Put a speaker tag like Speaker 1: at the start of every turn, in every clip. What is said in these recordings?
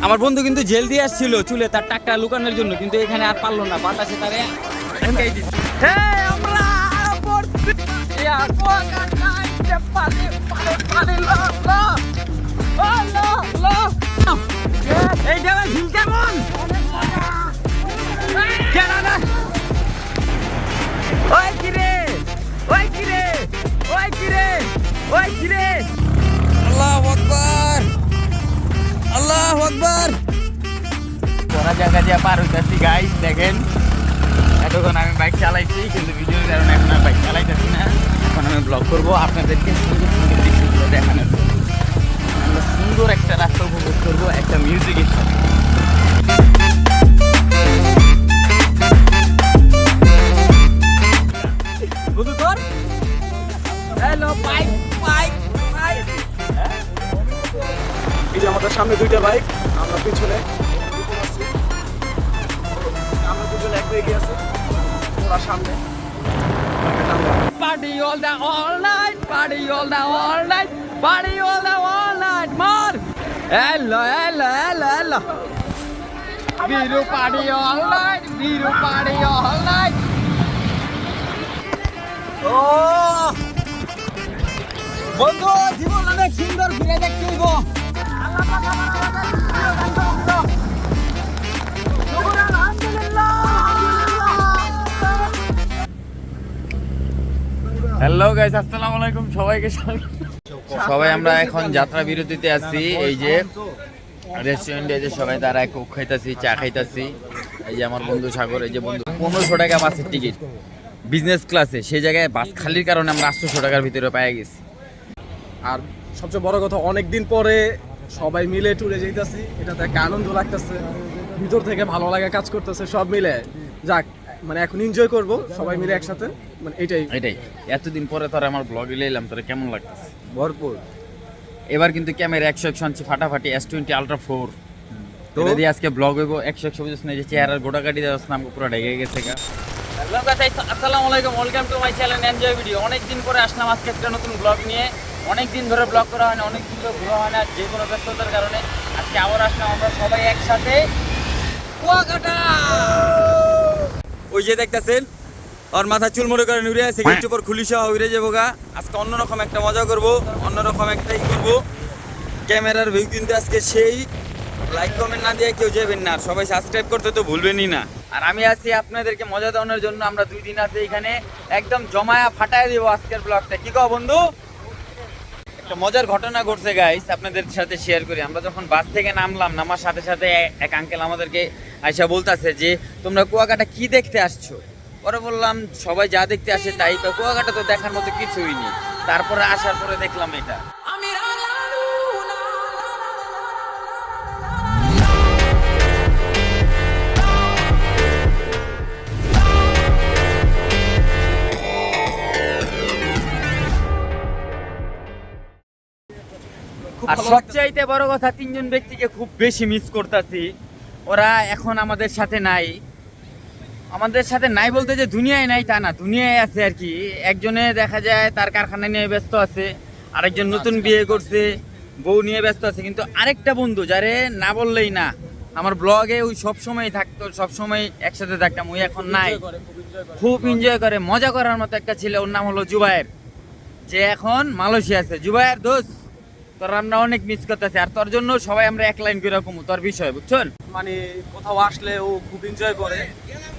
Speaker 1: আমার বন্ধু কিন্তু জেল দিয়ে আসছিল চুলে তার টাকা লুকানোর জন্য, কিন্তু এখানে আর পারলো না, বাতাসে তারে আটকাই দিচ্ছে। আমরা পড়ছি এই জায়গায় ঝিল কেমন ওই কিরে ওই কিরে ওই কিরে ওই কিরে আল্লাহু আকবার আল্লাহু আকবার। বড় জায়গা দিয়ে পার হইতাছি গাইস, দেখেন এতক্ষণ আমি বাইক চালাইছি কিন্তু ভিডিওর কারণে এখন আর বাইক চালাইতেছি না। এখন আমি ব্লগ করবো আপনাদেরকে সুন্দর সুন্দর দৃশ্যগুলো দেখানোর জন্য। আমরা সুন্দর একটা রাস্তা উপভোগ করবো একটা মিউজিকের সাথে। বুঝু তোর হ্যালো বাইক বাইক বাইক,
Speaker 2: এই যে আমাদের সামনে দুইটা বাইক, আমরা পিছনে আমরা দুজনে এক এগিয়ে আছি, ওরা সামনে।
Speaker 1: Party all night, party all night, party all night, mar. Hello, hello, hello, hello. Biru party all night, biru party all night. Oh, বন্ধু জীবন অনেক সুন্দর ঘুরে দেখতে হইব। হ্যালো গাইস, আসসালামু আলাইকুম সবাইকে। সবাই আমরা এখন যাত্রা বিরতিতে আছি। এই যে রেস্টুরেন্টে যে সবাই তারা কোক খাইতাছি, চা খাইতাছি। এই যে আমার বন্ধু সাগর, এই যে বন্ধু 1500 টাকা বাসের টিকিট বিজনেস ক্লাসে, সেই জায়গায় বাস খালির কারণে আমরা 800 টাকার ভিতরে পেয়ে গেছি।
Speaker 2: আর সবচেয়ে বড় কথা, অনেকদিন পরে সবাই মিলে ট্যুরে যাইতাছি, এটাতে একটা আনন্দ লাগতেছে, ভিতর থেকে ভালো লাগা কাজ করতেছে, সব মিলে যাক মানে এখন এনজয় করব সবাই মিলে একসাথে, মানে এটাই।
Speaker 1: এতদিন পরে তোর আমার ব্লগে এলাম, তোর কেমন লাগতেছে?
Speaker 2: ভরপুর।
Speaker 1: এবার কিন্তু ক্যামেরা 100 আনছি ফাটাফাটি S20 Ultra 4 তো দিয়ে আজকে ব্লগ হইব 100 বুঝছ না, যে চেহারার গোটা কাটি দেওয়ার নাম পুরো ঢেকে গেছে গা। হ্যালো গাইস, আসসালামু আলাইকুম, welcome to my channel enjoy video. অনেকদিন পরে আসলাম আজকে একটা নতুন ব্লগ নিয়ে। অনেকদিন ধরে ব্লগ করা হয় না, অনেকদিন ধরে ঘোরা হয় না, যে কোনো ব্যস্ততার কারণে আজকে আবার আসলাম আমরা সবাই একসাথে কুয়াকাটা। ওই যে দেখতেছেন ওর মাথা চুলমুড়ো করে উড়ে আছে, একটু পর খুলি সহ উড়ে যাবো গা। আজকে অন্যরকম একটা মজা করব, অন্যরকম একটা ই করবো। ক্যামেরার ভিউ কিন্তু আজকে সেই, লাইক কমেন্ট না দিয়ে কেউ যাবেন না, সবাই সাবস্ক্রাইব করতে তো ভুলবেনই না। আর আমি আছি আপনাদেরকে মজা দেওয়ানোর জন্য। আমরা 2 দিন আছে এখানে, একদম জমায়া ফাটায় দেবো আজকের ব্লগটা। কি কও বন্ধু? একটা মজার ঘটনা ঘটছে গাইস, আপনাদের সাথে শেয়ার করি। আমরা যখন বাস থেকে নামলাম, নামার সাথে সাথে এক আঙ্কেল আমাদেরকে আইসা বলতেছে যে তোমরা কুয়াকাটা কি দেখতে আসছো? পরে বললাম সবাই যা দেখতে আসে তাই, কুয়াকাটা তো দেখার মতো কিছুই নেই। তারপরে আসার পরে দেখলাম এটা। আর সবচাইতে বড় কথা, 3 জন ব্যক্তিকে খুব বেশি মিস করতেছি। ওরা এখন আমাদের সাথে নাই। আমাদের সাথে নাই বলতে যে দুনিয়ায় নাই তা না, দুনিয়ায় আছে আর কি। একজনে দেখা যায় তার কারখানা নিয়ে ব্যস্ত আছে, আরেকজন নতুন বিয়ে করছে, বউ নিয়ে ব্যস্ত আছে। কিন্তু আরেকটা বন্ধু যারে না বললেই না, আমার ব্লগে ওই সবসময় থাকতো, সবসময় একসাথে থাকতাম, ওই এখন নাই। খুব এনজয় করে, মজা করার মতো একটা ছিল, ওর নাম হলো জুবায়ের, যে এখন মালয়েশিয়া আছে। জুবায়ের দোস্ত, তোর আমরা অনেক মিস করতেছি। আর তোর জন্য সবাই আমরা এক লাইন করে রাখবো তোর বিষয়, বুঝছেন?
Speaker 2: মানে কোথাও আসলে ও খুব এনজয় করে,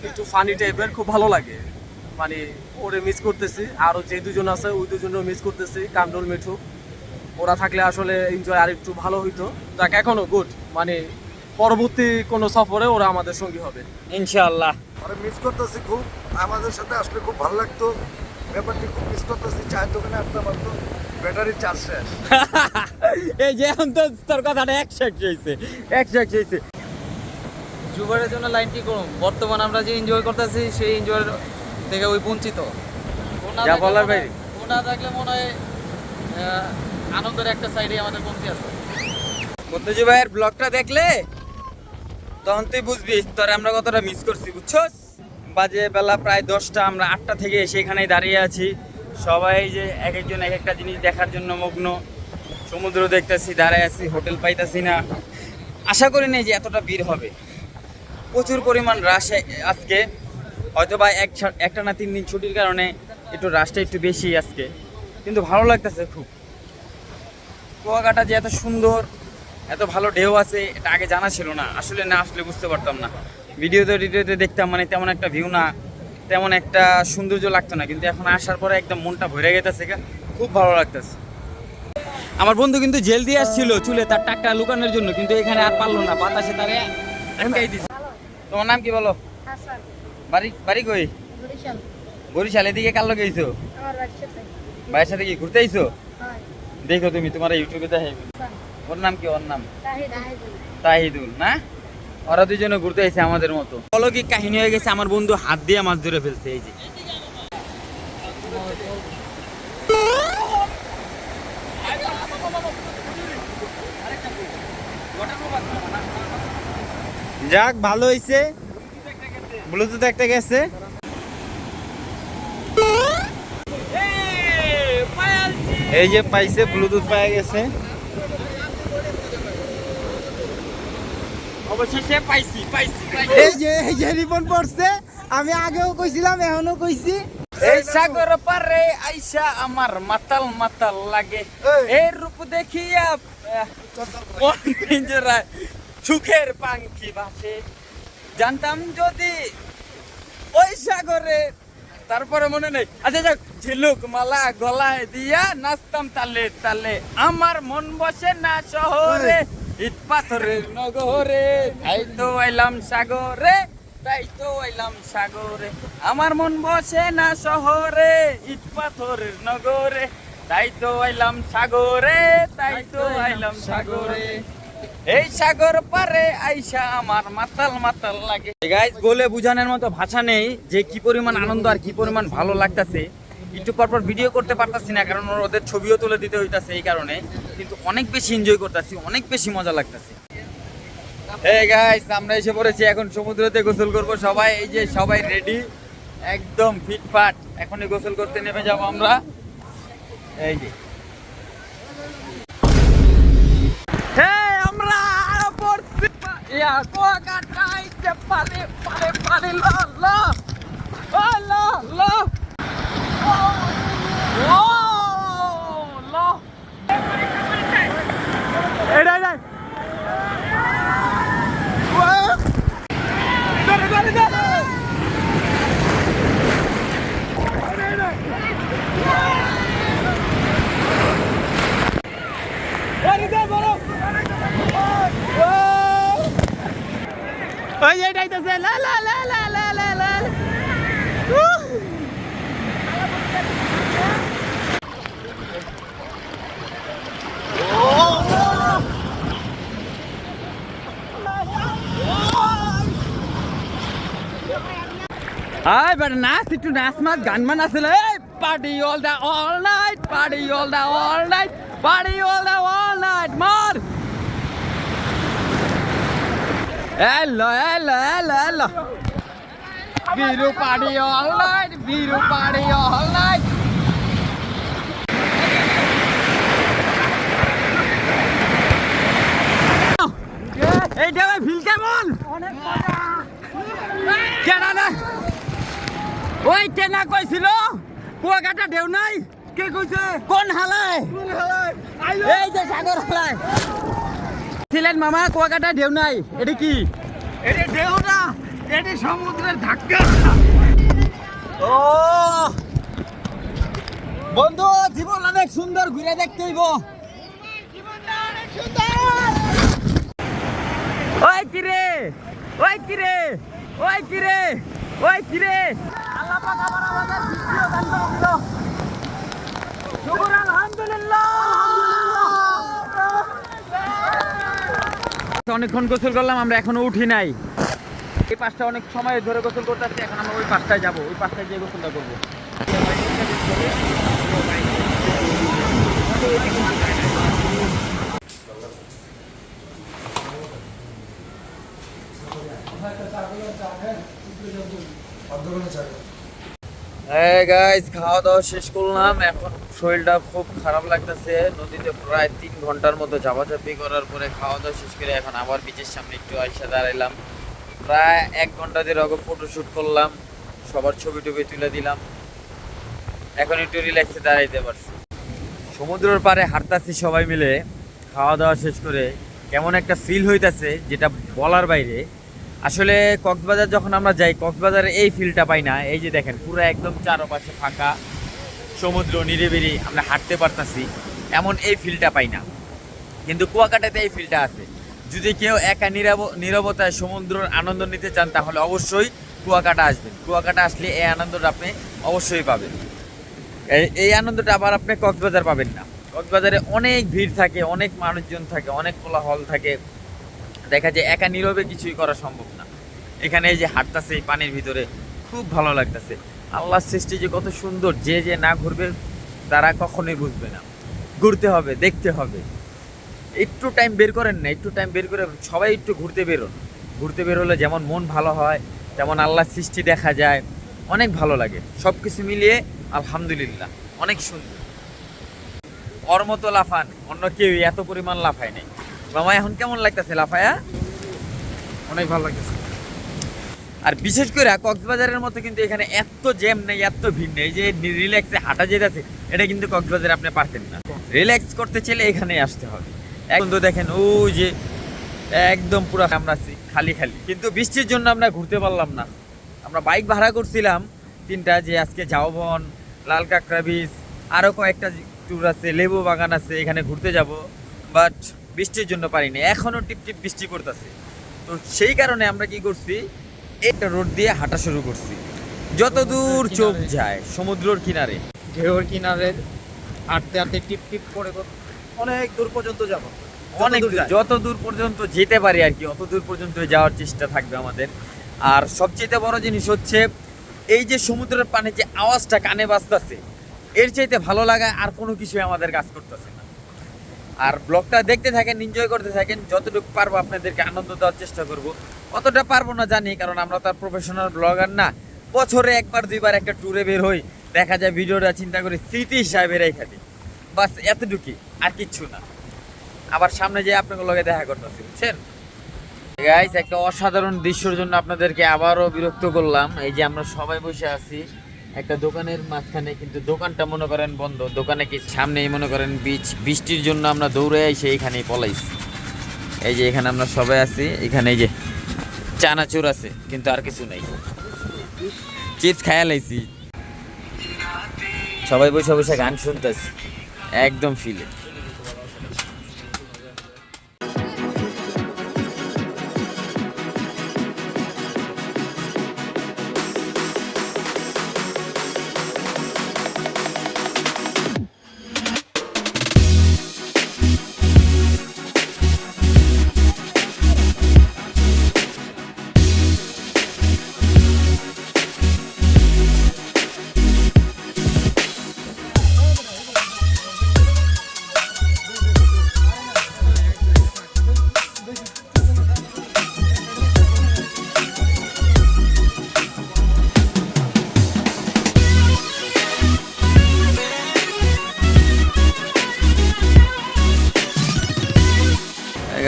Speaker 2: একটু ফানি টাইপের, খুব ভালো লাগে। মানে ওরে মিস করতেছি। আরও যে দুজন আছে ওই দুজনও মিস করতেছি, কামরুল মিঠু। ওরা থাকলে আসলে এনজয় আর একটু ভালো হইতো। যাক, এখনো গুড, মানে পরবর্তী কোনো সফরে ওরা আমাদের সঙ্গী হবে
Speaker 1: ইনশাআল্লাহ।
Speaker 3: আরে মিস করতেছি খুব, আমাদের সাথে আসলে খুব ভালো লাগতো। ব্যাপারটি খুব মিস করতেছি। চায়ের দোকানে আসতাম, মাত্র ব্যাটারি চার্জ শেষ।
Speaker 1: এই যে এখন তো তোর কথাটা 100 হয়েছে, 100 হয়েছে।
Speaker 4: জুবারের জন্য লাইনটি করুন। বর্তমান আমরা যে এনজয় করতেছি সেই এনজয়ের থেকে ওই বঞ্চিত।
Speaker 1: যা বলার বাইরে।
Speaker 4: ও না থাকলে মনে হয় আনন্দের একটা সাইডে আমাদের কমতি আছে।
Speaker 1: বন্ধুজি ভাইয়ের ব্লগটা দেখলে তখন তুই বুঝবি তোর আমরা কতটা মিস করছি, বুঝছস? বাজে বেলা প্রায় 10টা, আমরা 8টা থেকে সেখানেই দাঁড়িয়ে আছি। সবাই যে এক একজন এক একটা জিনিস দেখার জন্য মগ্ন। সমুদ্র দেখতেছি, দাঁড়ায় আছি, হোটেল পাইতাছি না। আশা করি নাই যে এতটা ভিড় হবে। প্রচুর পরিমাণ রাশ আজকে, হয়তো বা একটা না 3 দিন ছুটির কারণে একটু রাশটা একটু বেশি আজকে, কিন্তু ভালো লাগতেছে খুব। কুয়াকাটা যে এত সুন্দর, এত ভালো ঢেউ আছে, এটা আগে জানা ছিল না। আসলে না আসলে বুঝতে পারতাম না। ভিডিওতে দেখতাম, মানে তেমন একটা ভিউ না, তেমন একটা সৌন্দর্য লাগতো না, কিন্তু এখন আসার পরে একদম মনটা ভরে গেছে, খুব ভালো লাগতেছে। আমার বন্ধু কিন্তু জেল দিয়ে আসছিল চুলে তার টাকটা লুকানোর জন্য, কিন্তু এখানে আর পারলো না, বাতাসে তারে আটকাই দিছে। তোমার নাম কি বলো?
Speaker 5: হাসান,
Speaker 1: বাড়ি বাড়ি কই?
Speaker 5: বরিশাল।
Speaker 1: বরিশাল। এদিকে কার লগে আইছো?
Speaker 5: আমার বাড়ির সাথে।
Speaker 1: ভাইয়ের সাথে কি ঘুরতে আইছো?
Speaker 5: হয়।
Speaker 1: দেখো তুমি, তোমার ইউটিউবে দেখাই।
Speaker 5: হাসান,
Speaker 1: ওর নাম কি? ওর নাম
Speaker 5: তাহিদুল।
Speaker 1: তাহিদুল না? ওরা দুজনে ঘুরতে আইছে আমাদের মতো। অলৌকিক কাহিনী হয়ে গেছে, আমার বন্ধু হাত দিয়ে মাছ ধরে ফেলছে। এই যে যাক, ভালো হইছে, ব্লুটুথ একটা গেছে। এই যে পাইছে, ব্লুটুথ পাওয়া গেছে, অবশেষে পাইছি।
Speaker 6: এই যে রিপন পড়ছে, আমি আগেও কইছিলাম এখনো কইছি।
Speaker 1: এই সাগর পারে আইসা আমার মাতাল মাতাল লাগে, এই রূপ দেখিয়া কোন পিঞ্জরায় সুখের পাখি ভাসে, জানতাম যদি ওই সাগরে। তারপরে মনে নেই, আচ্ছা যাক, ঝিলুক মালা গলায় দিয়া নাচতাম তালে তালে, আমার মন বসে না শহরে, ইট পাথরের নগরে, তাই তো আইলাম সাগরে, তাই তো আইলাম সাগরে, আমার মন বসে না শহরে, ইট পাথরের নগরে, তাই তো আইলাম সাগরে, তাই তো আইলাম সাগরে, এই সাগর পারে আইসা আমার মাতাল মাতাল লাগে। গাইস, বলে বুঝানোর মতো ভাষা নেই যে কি পরিমাণ আনন্দ আর কি পরিমাণ ভালো লাগতেছে। একটু পরপর ভিডিও করতে পারতাছি না, কারণ ওদের ছবিও তুলে দিতে হইতাছে এই কারণে, কিন্তু অনেক বেশি এনজয় করতেছি, অনেক বেশি মজা লাগতেছে। এই গাইস, আমরা এসে পড়েছি, এখন সমুদ্রতে গোসল করব সবাই। এই যে সবাই রেডি, একদম ফিটফাট, এখনই গোসল করতে নেমে যাব আমরা। এই যে আমরা পড়ছি ইয়া কুয়াকাটায়, যে পারে পারে পারে লো লো ও লো লো ও লো, এডা এডা ওই এটাইতেছে লা লা লা লা লা লা লা। আয় বেটা নাচ, একটু নাচ মাছ গান মান আসলে, party all the all night, party all the all night, party all the all night, মার। Hello, hello, hello, hello. Viru party all night, Viru party all night. এইটা ভাই ফিল কেমন? অনেক মজা। কেন না? ওই কেনা কইছিল কুয়াকাটা ঢেউ নাই, কে কইছে? কোন হালায়? এই যে সাগর হালায় ছিলেন মামা, কুয়াকাটা ঢেউ নাই, এটা কি?
Speaker 6: এটা ঢেউ না, এটা সমুদ্রের ধাক্কা।
Speaker 1: ও বন্ধু, জীবন অনেক সুন্দর, ঘুরে দেখতে হইব। ওই কিরে, ওই কিরে, ওই কিরে, ওই কিরে, আল্লাহ পাক আবার আমাদের ভিডিও দান করে দিল। শুকর আলহামদুলিল্লাহ। অনেকক্ষণ গোসল করলাম আমরা, এখনো উঠি নাই। এই পাশটা অনেক সময় ধরে গোসল করতে আসছি, এখন আমরা ওই পাশটায় যাবো, ওই পাশটায় গিয়ে গোসলটা করবো। হ্যাঁ গাইস, খাওয়া দাওয়া শেষ করলাম। এখন শরীরটা খুব খারাপ লাগতেছে। নদীতে প্রায় 3 ঘন্টার মতো ঝাপাঝাপি করার পরে খাওয়া দাওয়া শেষ করে এখন আবার বিচের সামনে একটু আইসা দাঁড়াইলাম। প্রায় 1 ঘন্টা ধরে আগে ফটোশুট করলাম, সবার ছবি টবি তুলে দিলাম। এখন একটু রিল্যাক্সে দাঁড়াইতে পারছি। সমুদ্রের পাড়ে হাঁটতাছি সবাই মিলে খাওয়া দাওয়া শেষ করে। কেমন একটা ফিল হইতাছে যেটা বলার বাইরে। আসলে কক্সবাজার যখন আমরা যাই, কক্সবাজারে এই ফিলটা পাই না। এই যে দেখেন, পুরো একদম চারপাশে ফাঁকা, সমুদ্র নিরিবিলি, আমরা হাঁটতে পারতাছি, এমন এই ফিলটা পাই না। কিন্তু কুয়াকাটাতে এই ফিলটা আছে। যদি কেউ একা নীরবতায় সমুদ্রের আনন্দ নিতে চান তাহলে অবশ্যই কুয়াকাটা আসবেন। কুয়াকাটা আসলে এই আনন্দটা আপনি অবশ্যই পাবেন। এই আনন্দটা আবার আপনি কক্সবাজার পাবেন না। কক্সবাজারে অনেক ভিড় থাকে, অনেক মানুষজন থাকে, অনেক কোলাহল থাকে, দেখা যায় একা নীরবে কিছুই করা সম্ভব না। এখানে এই যে হাঁটতেছে এই পানির ভিতরে, খুব ভালো লাগতেছে। আল্লাহর সৃষ্টি যে কত সুন্দর, যে যে না ঘুরবে তারা কখনোই বুঝবে না। ঘুরতে হবে, দেখতে হবে। একটু টাইম বের করেন না, একটু টাইম বের করে সবাই একটু ঘুরতে বেরোন। ঘুরতে বেরোলে যেমন মন ভালো হয়, তেমন আল্লাহর সৃষ্টি দেখা যায়, অনেক ভালো লাগে। সব কিছু মিলিয়ে আলহামদুলিল্লাহ অনেক সুন্দর। ওর মতো লাফান অন্য কেউ এত পরিমাণ লাফায় নাই। মামা এখন কেমন লাগতেছে লাফায়া?
Speaker 2: অনেক ভালো লাগতেছে।
Speaker 1: আর বিশেষ করে কক্সবাজারের মতো কিন্তু এখানে এত জ্যাম নেই, এত ভিড় নেই যে রিল্যাক্সে হাঁটা যেতেছে। এটা কিন্তু কক্সবাজারে আপনি পারতেন না। রিল্যাক্স করতে চাইলে এখানেই আসতে হবে। এখন তো দেখেন ওই যে একদম পুরো আমরা খালি খালি, কিন্তু বৃষ্টির জন্য আমরা ঘুরতে পারলাম না। আমরা বাইক ভাড়া করছিলাম 3টা, যে আজকে ঝাউবন, লাল কাঁকড়া বিচ, আরও কয়েকটা ট্যুর আছে, লেবু বাগান আছে, এখানে ঘুরতে যাব। বাট বৃষ্টির জন্য পারিনি। এখনও টিপটিপ বৃষ্টি পড়তেছে। তো সেই কারণে আমরা কি করছি, একটা রোড দিয়ে হাঁটা শুরু করছি যত দূর চোখ যায়, সমুদ্রের কিনারে।
Speaker 6: ঢেউর কিনারে হাঁটতে হাঁটতে টিপ টিপ করে অনেক দূর পর্যন্ত যাব।
Speaker 1: অনেক দূর, যত দূর পর্যন্ত যেতে পারি আর কি, অত দূর পর্যন্ত যাওয়ার চেষ্টা থাকবে আমাদের। আর সবচেয়ে বড় জিনিস হচ্ছে এই যে সমুদ্রের পানি যে আওয়াজটা কানে বাজতেছে, এর চাইতে ভালো লাগা আর কোনো কিছুই আমাদের কাজ করতেছে না। আর ব্লগটা দেখতে থাকেন, এনজয় করতে থাকেন। যতটুকু পারবো আপনাদেরকে আনন্দ দেওয়ার চেষ্টা করব। অতটা পারবো না জানি, কারণ আমরা তো আর প্রফেশনাল ব্লগার না। বছরে 1-2বার একটা ট্যুরে বের হই, দেখা যায় ভিডিওটা চিন্তা করে স্মৃতি হিসাবে রেখে দিই, বাস এতটুকুই, আর কিচ্ছু না। আবার সামনে যেয়ে আপনাদের লগে দেখা করতেছি, বুঝছেন গাইস। একটা অসাধারণ দৃশ্যের জন্য আপনাদেরকে আবারও বিরক্ত করলাম। এই যে আমরা সবাই বসে আছি একটা দোকানের মাঝখানে, কিন্তু দোকানটা মনে করেন বন্ধ। দোকানে কি সামনেই মনে করেন বিচ, বৃষ্টির জন্য আমরা দৌড়ে এসে এইখানেই পলাইছি। এই যে এখানে আমরা সবাই আছি, এখানে এই যে চানাচুর আছে, কিন্তু আর কিছু নাই। চিপস খায়া লাইছি, সবাই বসে বসে গান শুনতেছি, একদম ফিলে।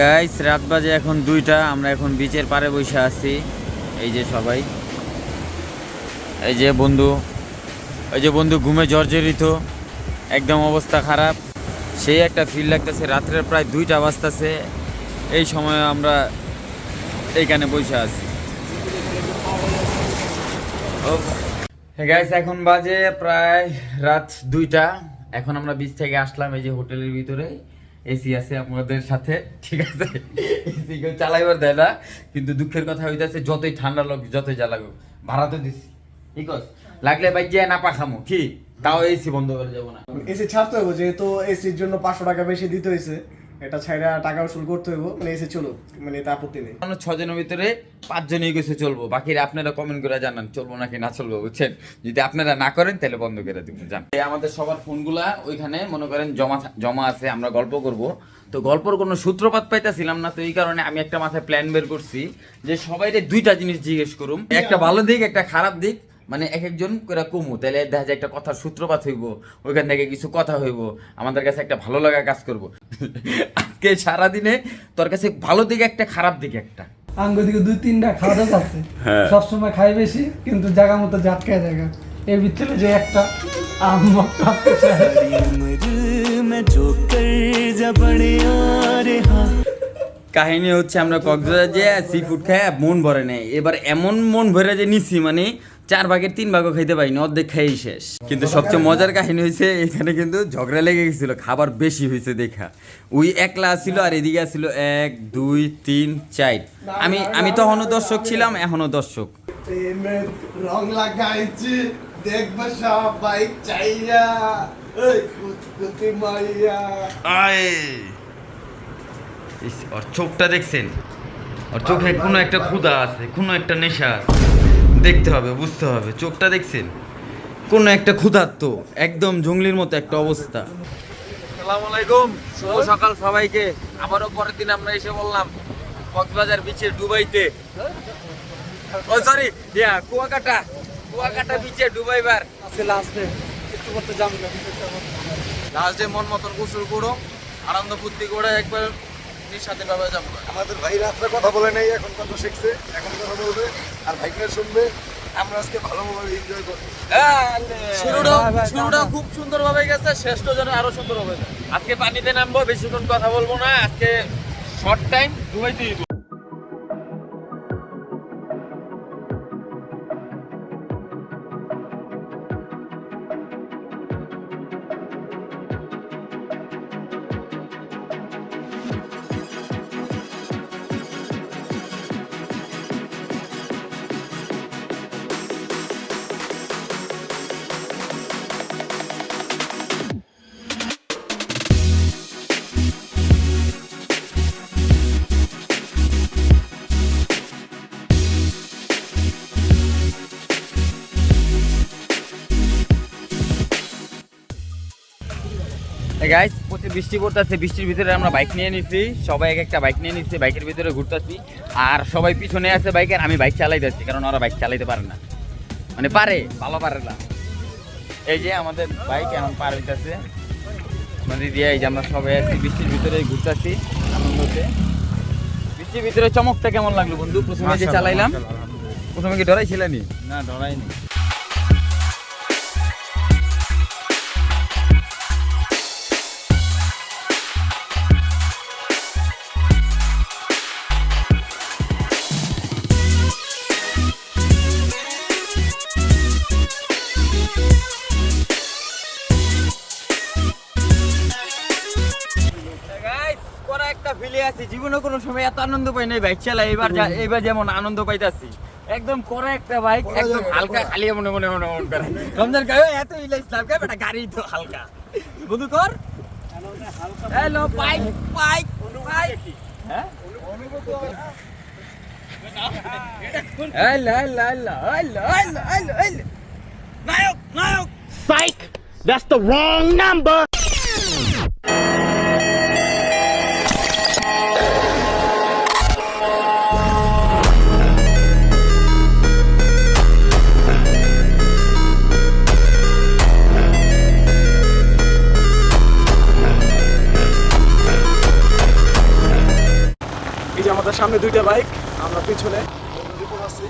Speaker 1: গাইস, রাত বাজে এখন 2টা। আমরা এখন বিচের পাড়ে বসে আছি। এই যে সবাই, এই যে বন্ধু, এই যে বন্ধু ঘুমে জর্জরিত, একদম অবস্থা খারাপ। সেই একটা ফিল লাগতেছে। রাত্রের প্রায় 2টা বাজতেছে। এই সময় আমরা এইখানে বসে আছি। গাইস, এখন বাজে প্রায় রাত 2টা। এখন আমরা বিচ থেকে আসলাম। এই যে হোটেলের ভিতরে এসি আছে আপনাদের সাথে, ঠিক আছে। এসি কেউ চালাইবার দেয় না, কিন্তু দুঃখের কথা হইতেছে যতই ঠান্ডা লোক, যতই যা লাগুক, ভাড়া তো দিছি। ঠিক আছে, লাগলে বাইক যায় না পাখামো কি, তাও এসি বন্ধ করে যাবো না।
Speaker 5: এসি ছাড়তে হবে, যেহেতু এসির জন্য 500 টাকা বেশি দিতে হয়েছে, এটা ছাইরা টাকা উসুল করতে হইব। মানে এসি চলুক, মানে তা আপত্তি নেই।
Speaker 1: আমরা 6 জনের ভিতরে 5 জনই গেছে চলবো, বাকিরা আপনারা কমেন্ট করে জানান চলবো নাকি না চলবো, বুঝছেন। যদি আপনারা না করেন তাহলে বন্ধ করে দিব। জান, আমাদের সবার ফোনগুলা ওইখানে মনে করেন জমা আছে, আমরা গল্প করব। তো গল্পর কোনো সূত্রপাত পাইতেছিলাম না, তো এই কারণে আমি একটা মাথায় প্ল্যান বের করছি যে সবাইকে 2টা জিনিস জিজ্ঞেস করুম, একটা ভালো দিক, একটা খারাপ দিক, মানে এক একজন করে কমু, তাহলে দেখা যায় একটা কথার সূত্রপাত হইব, ওইখান থেকে কিছু কথা হইব, আমাদের কাছে একটা ভালো লাগা কাজ করব। আজকে সারাদিনে তোর কাছে ভালো দিকে একটা, খারাপ দিকে একটা।
Speaker 7: আঙ্গ দিকে 2-3টা খাওয়া দাওয়া আছে,
Speaker 1: হ্যাঁ।
Speaker 7: সবসময় খাই বেশি কিন্তু জায়গা মতো জাটকায় জায়গা। এর ভিতরে যে একটা আম্মা
Speaker 1: কাহিনী হচ্ছে আমরা কক্সবাজার যে সি ফুড খাই মন ভরে নেই, এবার এমন মন ভরে যে নিছি মানে 4 ভাগের 3 ভাগও খাইতে পারিনি, অর্ধেক খাই শেষ। কিন্তু সবচেয়ে মজার কাহিনী হয়েছে এখানে কিন্তু ঝগড়া লেগে গেছিল, খাবার বেশি হয়েছে দেখা। ওই একলা ছিল আর এদিকে ছিল 1 2 3 4। আমি তখনও দর্শক ছিলাম, এখনো দর্শক।
Speaker 5: প্রেমের রং লাগাইছি দেখবা সবাই চাইয়া, এই কুতকুতি মাইয়া।
Speaker 1: ওর চোখটা দেখছেন, ওর চোখে কোনো একটা ক্ষুধা আছে, কোনো একটা নেশা আছে, দেখতে হবে, বুঝতে হবে। চোখটা দেখছেন, কোনো একটা ক্ষুধার্ত, একদম জঙ্গলির মতো একটা অবস্থা।
Speaker 2: আসসালামু আলাইকুম, শুভ সকাল সবাইকে। আবারও পরের দিন আমরা এসে বললাম কক্সবাজার বিচে ডুবাইতে, ও সরি কুয়াকাটা বিচে ডুবাইবার।
Speaker 7: আছে লাস্টে একটু করতে যাবো না,
Speaker 2: লাস্ট ডে মন মতন গোসল করো, আনন্দ ফুর্তি করে একবার সাথে ভাবে যাবো।
Speaker 3: আমাদের ভাই রাত্রে কথা বলে নেই, এখন কথা শিখছে, এখন কথা বলবে আর ভাইকে শুনবে। আমরা আজকে ভালোভাবে এনজয় করবো।
Speaker 2: শুরুটা খুব সুন্দর ভাবে গেছে, শেষটা যেন আরো সুন্দর হবে। আজকে পানিতে নামবো, বেশিক্ষণ কথা বলবো না, আজকে শর্ট টাইম ডুবাইতে দিব।
Speaker 1: গাইস, প্রচুর বৃষ্টি পড়তেছে, বৃষ্টির ভিতরে আমরা বাইক নিয়ে নিছি, সবাই এক একটা বাইক নিয়ে নিচ্ছি, বাইকের ভিতরে ঘুরতেছি। আর সবাই পিছনে আছে বাইকের, আমি বাইক চালাইতেছি, কারণ ওরা বাইক চালাইতে পারে না, মানে পারে, ভালো পারে না। এই যে আমাদের বাইক এখন পার হইতেছে নদী দিয়ে, এই যে আমরা সবাই আছি বৃষ্টির ভিতরে ঘুরতেছি আনন্দতে। বৃষ্টির ভিতরে চমকটা কেমন লাগলো বন্ধু? প্রথমে যে চালাইলাম, প্রথমে কি ডরাইছিলানি?
Speaker 4: না, ডরাইনি।
Speaker 1: জীবনে কোনো সময় এত আনন্দ পাই নাই বাইক চালাই, এবার যেমন আনন্দ পাইতাছি। একদম করে একটা বাইক, একদম হালকা, খালি মনে মনে মনে মনে করে রমজান গায়ে এত ইসলাম গায়ে বেটা, গাড়ি তো হালকা বন্ধু কর। হ্যালো বাইক বাইক বাইক, হ্যাঁ নায়ক নায়ক
Speaker 6: Psych! That's the wrong number!
Speaker 5: এই যে আমাদের সামনে 2টা বাইক, আমরা পিছনে আছি,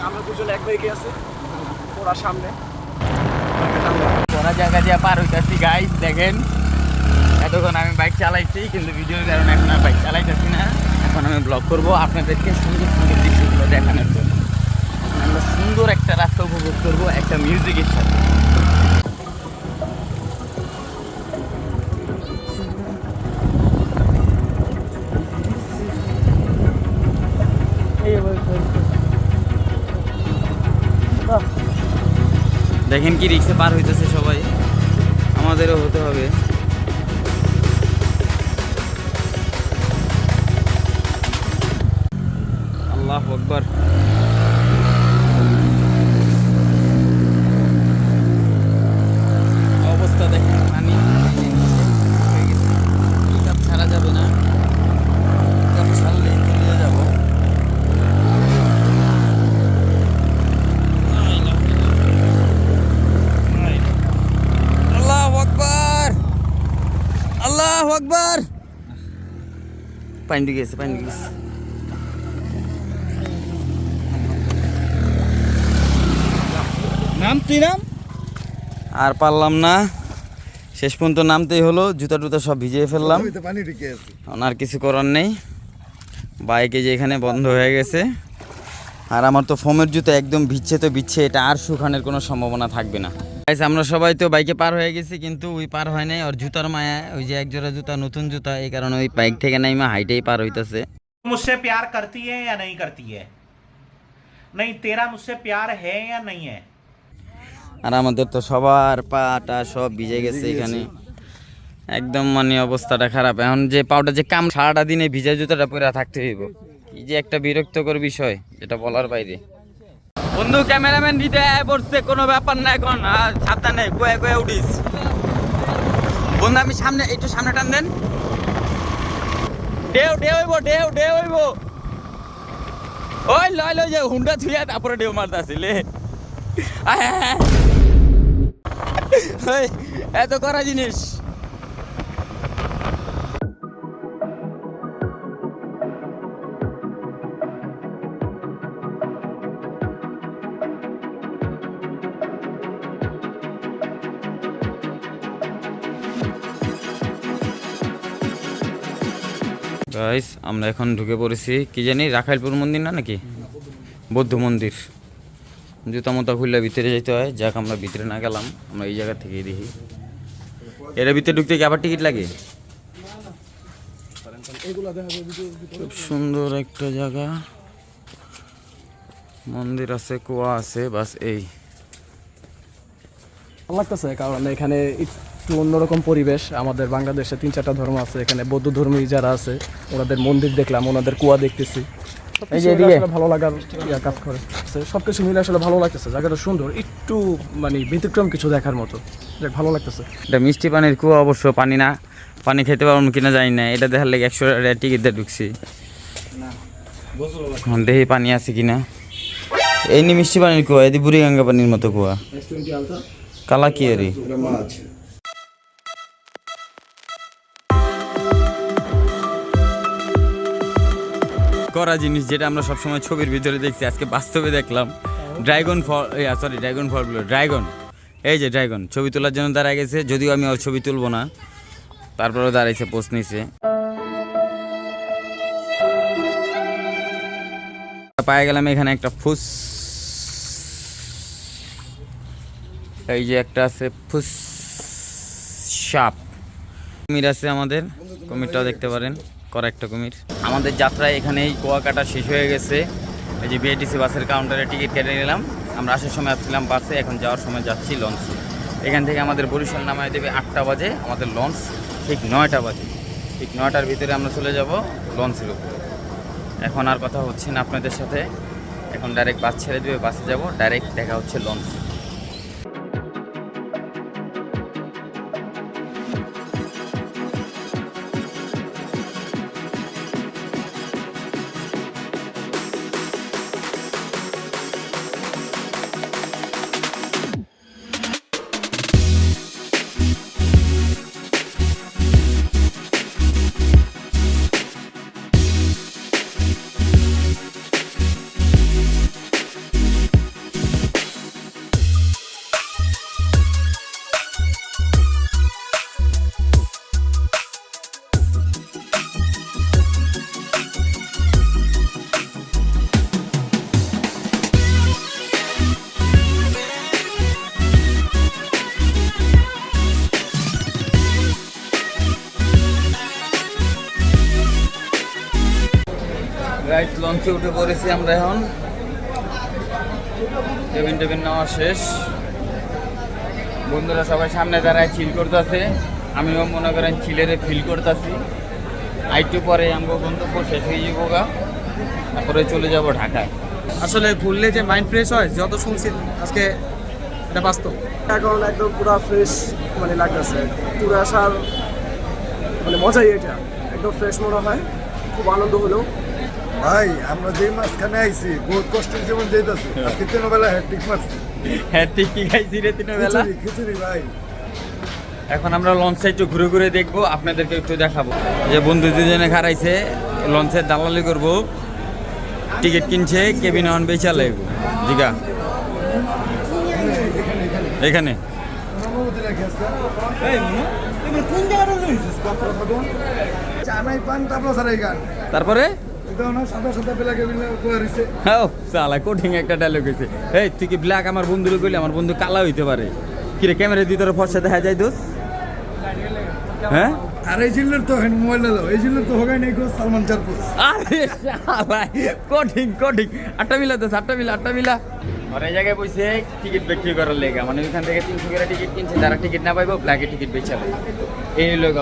Speaker 5: আমরা দুজনে এক বাইকে আছি, ওরা সামনে।
Speaker 1: ওরা জায়গা দিয়ে পার হইতাছি গাইস, দেখেন এতক্ষণ আমি বাইক চালাইছি, কিন্তু ভিডিওর কারণে এখন আর বাইক চালাইতেছি না। এখন আমি ব্লগ করবো আপনাদেরকে সুন্দর সুন্দর দৃশ্যগুলো দেখানোর জন্য। এখন আমরা সুন্দর একটা রাস্তা উপভোগ করবো একটা মিউজিকের সাথে। দেখেন কি রিক্সে পার হইতেছে সবাই, আমাদেরও হতে হবে। আল্লাহু আকবার। অবস্থা দেখেন, পানি ছাড়া যাবে না, ছাড়লে চলে যাবো। পানি ঢুকে গেছে, পানি ঢুকে গেছে।
Speaker 6: নাম তুই নাম
Speaker 1: আর পারলাম না, শেষ পর্যন্ত নামতেই হলো। জুতা টুতা সব ভিজিয়ে ফেললাম,
Speaker 3: আমি তো পানি ঢুকে আছি।
Speaker 1: আর কিছু করার নেই। বাইকে যে এখানে বন্ধ হয়ে গেছে, আর আমার তো ফোমের জুতা একদম ভিজছে তো ভিজছে, এটা আর শুকানোর কোনো সম্ভাবনা থাকবে না। গাইস আমরা সবাই তো বাইকে পার হয়ে গেছি, কিন্তু ওই পার হয় নাই। ওর জুতার মায়া, ওই যে এক জোড়া জুতা, নতুন জুতা, এই কারণে ওই বাইক থেকে নাইমা হাইটেই পার হইতাছে।
Speaker 8: मुझसे प्यार करती है या नहीं करती है? नहीं, तेरा मुझसे प्यार है या नहीं है?
Speaker 1: আর আমাদের তো সবার পাটা সব ভিজে গেছে এখানে, একদম মানে অবস্থাটা খারাপ। এখন যে পাউডার যে কাম, সারাটা দিনে ভিজা জুতাটা পরে থাকতে হইব, কি যে একটা বিরক্তকর বিষয়, যেটা বলার বাইরে। বন্ধু ক্যামেরাম্যান দিতে পড়ছে, কোনো ব্যাপার না এখন, আর সাবধানে কয়ে কয়ে উঠিস। বন্ধু আমি সামনে, একটু সামনে টান দেন। ঢেউ ঢেউ হইব, ঢেউ ঢেউ হইব। ওই লয় লয় যে হুন্ডা ছুঁয়া তারপরে ঢেউ মারতে আসলে এত করা জিনিস। গাইস আমরা এখন ঢুকে পড়েছি, কি জানি রাখাইলপুর মন্দির না নাকি বৌদ্ধ মন্দির। জুতা মোতা খুললে ভিতরে যেতে হয়, যাক আমরা ভিতরে না গেলাম, আমরা এই জায়গা থেকেই দেখি। এর ভিতরে ঢুকতে কি আবার টিকিট লাগে? খুব সুন্দর একটা জায়গা, মন্দির আছে, কুয়া আছে, বাস এই।
Speaker 5: ভালো লাগতেছে, কারণ এখানে একটু অন্যরকম পরিবেশ। আমাদের বাংলাদেশে 3-4টা ধর্ম আছে, এখানে বৌদ্ধ ধর্মী যারা আছে ওনাদের মন্দির দেখলাম, ওনাদের কুয়া দেখতেছি।
Speaker 1: এই যে এদিকে
Speaker 5: ভালো লাগার কাজ করে, সবকিছু মিলে আসলে ভালো লাগতেছে। জায়গাটা সুন্দর, একটু মানে ব্যতিক্রম কিছু দেখার মতো, দেখ ভালো লাগতেছে।
Speaker 1: এটা মিষ্টি পানির কুয়া, অবশ্য পানি না, পানি খেতে পারবো কিনা জানি না। এটা দেখার লেগে 100 টাকা টিকিট দিয়ে ঢুকছি, দেখি পানি আছে কিনা। এই নি মিষ্টি পানির কুয়া, এদি বুড়িগঙ্গা পানির মতো কুয়া, কালা কি এরি। করা জিনিস যেটা আমরা সবসময় ছবির ভিতরে দেখছি, আজকে বাস্তবে দেখলাম। ড্রাগন ফল, সরি ড্রাগন ফল বলে, ড্রাগন, এই যে ড্রাগন ছবি তোলার জন্য দাঁড়ায় গেছে। যদিও আমি ওর ছবি তুলবো না, তারপরেও দাঁড়াইছে, পোস্ট নিছে। পায়ে গেলাম এখানে একটা ফুস, এই যে একটা আছে ফুস সাপ। কুমির আছে আমাদের, কুমিরটাও দেখতে পারেন, করা একটা কুমির। আমাদের যাত্রায় এখানেই কুয়াকাটা শেষ হয়ে গেছে। এই যে বিআইটিসি বাসের কাউন্টারে টিকিট কেটে নিলাম। আমরা আসার সময় আসছিলাম বাসে, এখন যাওয়ার সময় যাচ্ছি লঞ্চে। এখান থেকে আমাদের বরিশাল নামায় দেবে 8টা বাজে, আমাদের লঞ্চ ঠিক 9টা বাজে। ঠিক 9টার ভিতরে আমরা চলে যাব লঞ্চের উপরে। এখন আর কথা হচ্ছে না আপনাদের সাথে, এখন ডাইরেক্ট বাস ছেড়ে দেবে, বাসে যাব, ডাইরেক্ট দেখা হচ্ছে লঞ্চে। গাইস লঞ্চে উঠে পড়েছি আমরা এখন, টেবিন নেওয়া শেষ। বন্ধুরা সবাই সামনে দাঁড়ায় চিল করতেছে, আমিও মনে করেন চিলেরে ফিল করতেছি। আইটু পরে আমগো গন্তব্য শেষ হয়ে যাবো গা, তারপরে চলে যাব ঢাকায়।
Speaker 6: আসলে ঘুরলে যে মাইন্ড ফ্রেশ হয়, যত শুনছি আজকে এটা বাস্তব।
Speaker 5: এখন একদম পুরো ফ্রেশ মানে লাগতেছে, ট্যুরে আসার মানে মজাই এটা, একদম ফ্রেশ মনে হয়, খুব আনন্দ হলো।
Speaker 3: ভাই আমরা যেই মাঝখানে আইছি বহুত কষ্টের জীবন যেতেছি, আজকে 3 বেলা হ্যাট্রিক মারছি।
Speaker 1: হ্যাঁ ঠিক কি খাইছি রে 3 বেলা।
Speaker 3: খিচুড়ি ভাই।
Speaker 1: এখন আমরা লঞ্চটা একটু ঘুরে ঘুরে দেখবো, আপনাদেরকে একটু দেখাবো। যে বন্ধু দুজনে খারাইছে, লঞ্চের দালালি করবো, টিকিট কিনছে, কেবিন অন বেচা লাগবো। জিগা এখানে
Speaker 3: চানাই পান তারপর স্যার এই গান
Speaker 1: তারপরে
Speaker 3: এটা না সাদা সাদা বেলাকে বিলা করে দিছে।
Speaker 1: হ্যাঁ সালা কঠিন একটা ডায়লগ হয়েছে। এই তুই কি ব্ল্যাক আমার বন্ধুরে কইলে আমার বন্ধু কালা হইতে পারে? কিরে ক্যামেরা দিয়ে তোর ফর্সা দেখা যায় দোষ? হ্যাঁ
Speaker 3: আর এই জিল্লুর তো মোবাইল লো, এই জিল্লুর তো হোগাই নাই গো সালমান চারপুর।
Speaker 1: আরে শালা কঠিন কঠিন। আটটা মিলা দোষ, আটটা মিলা। আর এই জায়গায় বসে টিকিট বিক্রি করার লেগা, মানে ওইখান থেকে 300 করে টিকিট কিনছে, যারা টিকিট না পাইবো ব্ল্যাকে টিকিট বেচা এই লোক